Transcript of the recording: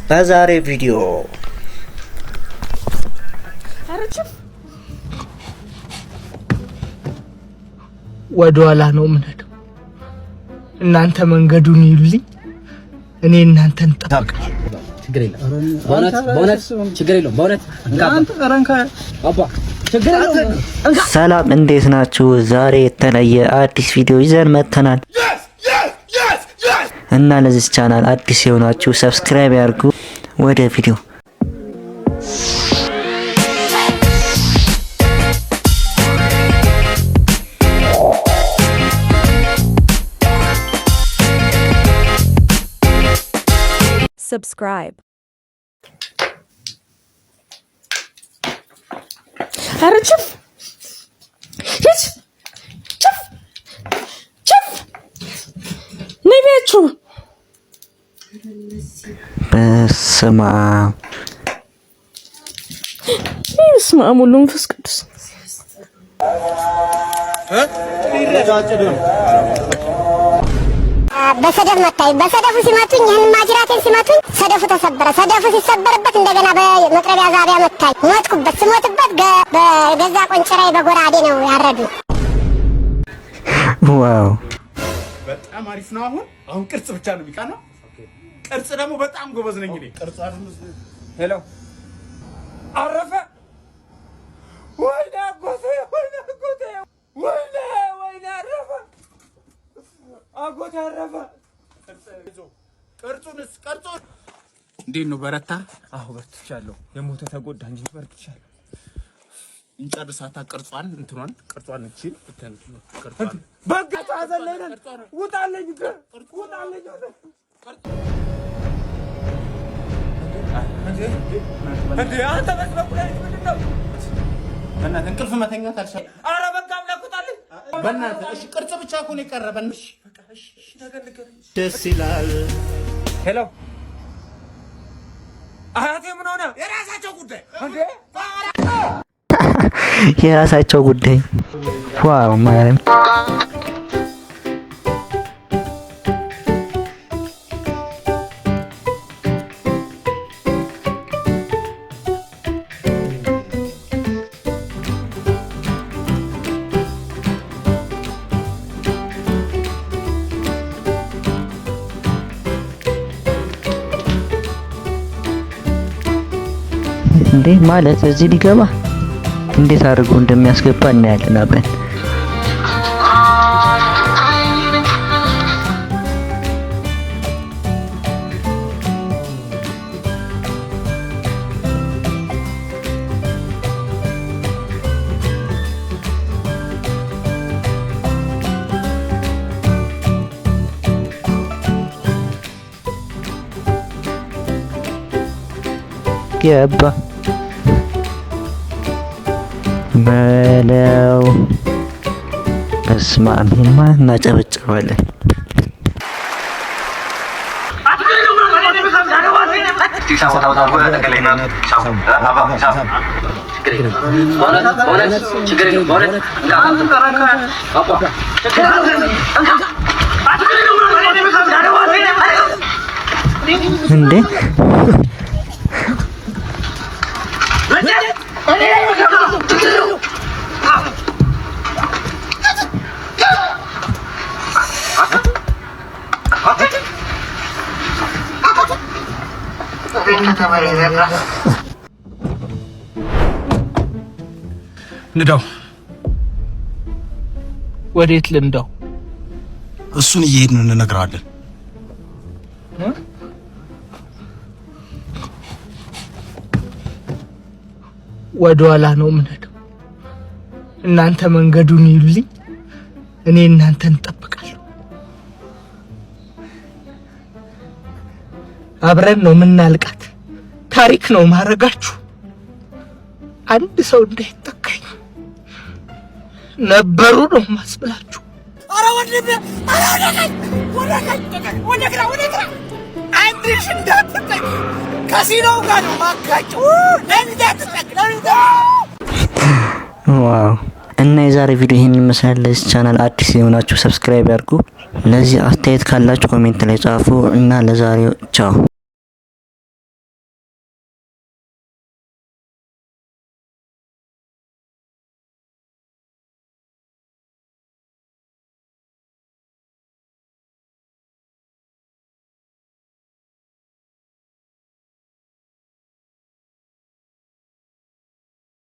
በዛሬ ቪዲዮ ወደ ኋላ ነው የምንሄደው። እናንተ መንገዱን ይሉልኝ፣ እኔ እናንተን ጠብቃለሁ። ችግር የለም በእውነት ችግር የለም በእውነት ሰላም፣ እንዴት ናችሁ? ዛሬ የተለየ አዲስ ቪዲዮ ይዘን መጥተናል እና ለዚህ ቻናል አዲስ የሆናችሁ ሰብስክራይብ ያድርጉ። ወደ ቪዲዮ subscribe. Archuf. Hiç. Çuf. Çuf. Ne biçim? በስመ አብ በስመ አብ ወወልድ ወመንፈስ ቅዱስ በሰደፍ መታኝ። በሰደፉ ሲመቱኝ ይህን ማጅራቴን ሲመቱኝ ሰደፉ ተሰበረ። ሰደፉ ሲሰበርበት እንደገና በመጥረቢያ ዛቢያ መታኝ። ሞትኩበት። ስሞትበት በገዛ ቆንጨራይ በጎራዴ ነው ያረዱኝ። ዋው በጣም አሪፍ ነው። አሁን ቅርጽ ብቻ ነው የሚቀረው። ቅርጽ ደግሞ በጣም ጎበዝ ነኝ እኔ። ቅርጽ አይደል? ሄሎ አረፈ። ወይኔ አጎቴ አረፈ። አጎቴ አረፈ። ቅርጹንስ እንዴት ነው? በረታ? አዎ በርትቻለሁ። የሞተ ተጎዳ እንጂ በርትቻለሁ። እንጨርሳታ ቅርጿን እቺ ቅርጿን በቃ ታዘለለን። ውጣለኝ እንዴ አንተ መስበኩ ላይ ምንድን ነው? በእናትህ እንቅልፍ መተኛት አልቻልኩም። ኧረ በቃ አምላክ ውጣልኝ በእናትህ። እሺ ቅርጽ ብቻ እኮ ነው የቀረበን። እሺ በቃ እሺ ነገር ንገረኝ። ደስ ይላል። ሄሎ አያቴ ምን ሆነ? የራሳቸው ጉዳይ እንዴ የራሳቸው ጉዳይ። ዋው ማርያም እንዴ ማለት እዚህ ሊገባ እንዴት አድርጎ እንደሚያስገባ እናያለን አብረን። ገባ በለው። በስመ አብ እናጨበጭባለን። እንዴ ንዳው። ወዴት ልንዳው? እሱን እየሄድን እንነግራለን። ወደ ኋላ ነው የምንሄደው። እናንተ መንገዱን ይሉልኝ፣ እኔ እናንተን ጠብቃለሁ። አብረን ነው የምናልቃት። ታሪክ ነው ማረጋችሁ። አንድ ሰው እንዳይተካኝ ነበሩ ነው ማስብላችሁ። ኧረ ወንድሜ ወደ ግራ አንድሽ እንዳትጠቅ ከሲኖ ጋር ነው ማጋጨው። እንዳትጠቅ ዋው እና የዛሬ ቪዲዮ ይሄን ይመስላል። ለዚህ ቻናል አዲስ የሆናችሁ ሰብስክራይብ ያድርጉ። ለዚህ አስተያየት ካላችሁ ኮሜንት ላይ ጻፉ እና ለዛሬው ቻው።